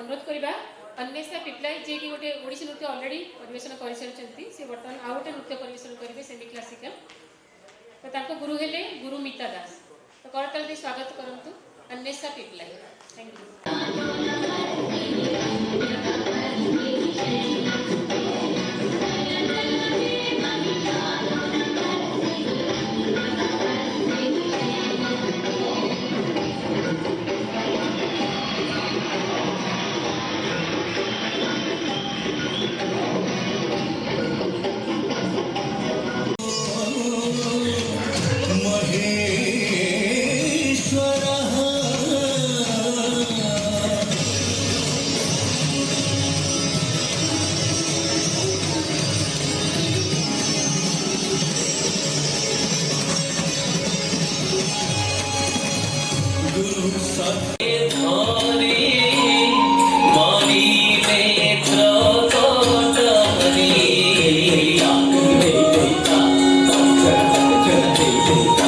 अनुरोध करवा अन्वेषा पिपलाई जे कि गोटे ओडिसी नृत्य ऑलरेडी परिवेशन कर सारी से बर्तमान आउ गोटे नृत्य परिवेशन करेंगे सेमी क्लासिकल। तो ताको गुरु हेले गुरु मीता दास। तो करताल दे स्वागत करंतु Anwesha Pipalai. Thank you. Thank you.